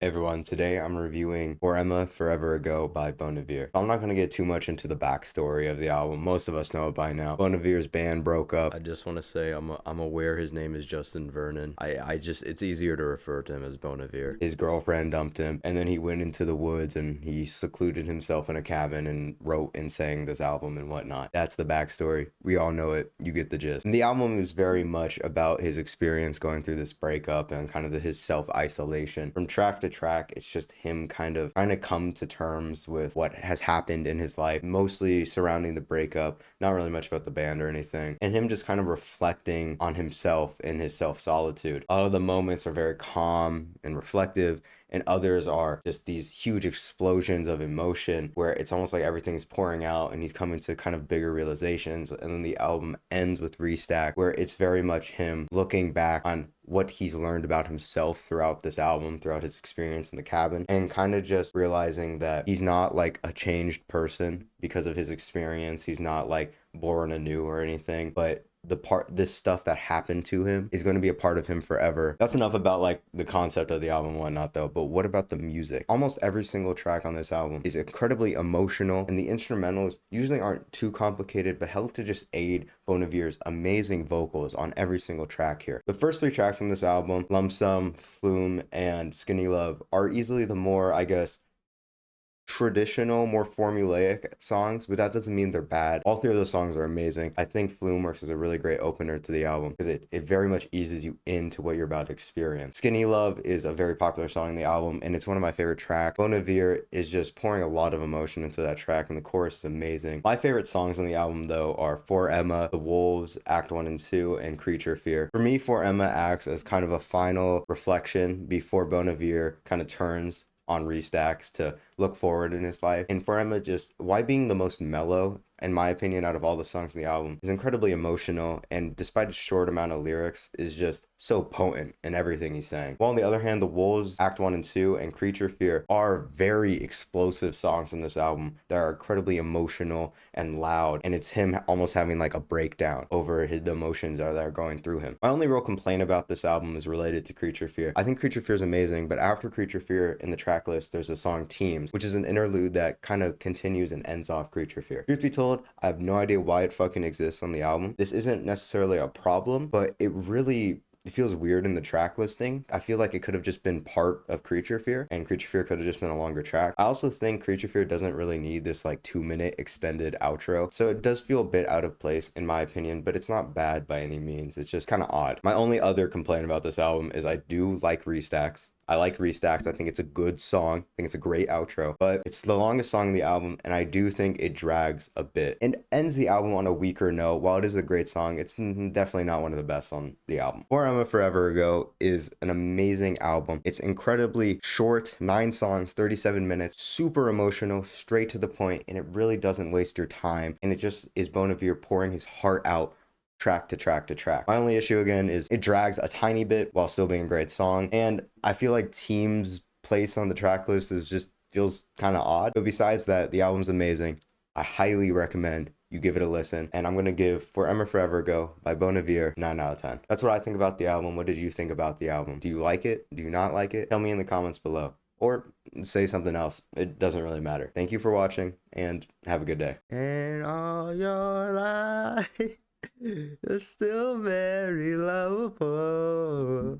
Hey everyone, today I'm reviewing For Emma Forever Ago by Bon Iver. I'm not going to get too much into the backstory of the album. Most of us know it by now. Bon Iver's band broke up. I just want to say I'm aware his name is Justin Vernon. It's easier to refer to him as Bon Iver. His girlfriend dumped him, and then he went into the woods and he secluded himself in a cabin and wrote and sang this album and whatnot. That's the backstory. We all know it. You get the gist. And the album is very much about his experience going through this breakup and kind of his self-isolation. From track to track, it's just him kind of trying to come to terms with what has happened in his life, mostly surrounding the breakup, not really much about the band or anything, and him just kind of reflecting on himself in his self-solitude. A lot of the moments are very calm and reflective, and others are just these huge explosions of emotion where it's almost like everything's pouring out and he's coming to kind of bigger realizations. And then the album ends with Restack, where it's very much him looking back on what he's learned about himself throughout this album, throughout his experience in the cabin, and kind of just realizing that he's not like a changed person because of his experience. He's not like born anew or anything, but this stuff that happened to him is going to be a part of him forever. That's enough about like the concept of the album and whatnot though, but what about the music? Almost every single track on this album is incredibly emotional, and the instrumentals usually aren't too complicated but help to just aid Bon Iver's amazing vocals on every single track here. The first three tracks on this album, Lump Sum, Flume, and Skinny Love, are easily the more, I guess, traditional, more formulaic songs, but that doesn't mean they're bad. All three of those songs are amazing. I think Flume works as a really great opener to the album because it very much eases you into what you're about to experience. Skinny Love is a very popular song in the album, and it's one of my favorite tracks. Bon Iver is just pouring a lot of emotion into that track, and the chorus is amazing. My favorite songs on the album, though, are For Emma, The Wolves, Act 1 and 2, and Creature Fear. For me, For Emma acts as kind of a final reflection before Bon Iver kind of turns on Restacks to look forward in his life. And for Emma, just why being the most mellow, in my opinion, out of all the songs in the album, is incredibly emotional, and despite its short amount of lyrics, is just so potent in everything he's saying. While on the other hand, The Wolves, Act 1 and 2, and Creature Fear are very explosive songs in this album that are incredibly emotional and loud, and it's him almost having like a breakdown over the emotions that are going through him. My only real complaint about this album is related to Creature Fear. I think Creature Fear is amazing, but after Creature Fear in the track list, there's a song Teams, which is an interlude that kind of continues and ends off Creature Fear. Truth be told, I have no idea why it fucking exists on the album. This isn't necessarily a problem, but it feels weird in the track listing. I feel like it could have just been part of Creature Fear, and Creature Fear could have just been a longer track. I also think Creature Fear doesn't really need this like 2-minute extended outro, so it does feel a bit out of place in my opinion, but it's not bad by any means. It's just kind of odd. My only other complaint about this album is I do like Restacks. I like Restacks. I think it's a good song. I think it's a great outro, but it's the longest song in the album, and I do think it drags a bit and ends the album on a weaker note. While it is a great song, it's definitely not one of the best on the album. For Emma Forever Ago is an amazing album. It's incredibly short, 9 songs, 37 minutes, super emotional, straight to the point, and it really doesn't waste your time, and it just is Bon Iver pouring his heart out track to track to track. My only issue again is it drags a tiny bit while still being a great song, and I feel like Team's place on the track list feels kind of odd. But besides that, the album's amazing. I highly recommend you give it a listen, and I'm gonna give For Emma Forever Ago by Bon Iver 9 out of 10. That's what I think about the album. What did you think about the album? Do you like it? Do you not like it? Tell me in the comments below, or say something else. It doesn't really matter. Thank you for watching, and have a good day. And all your life, you're still very lovable.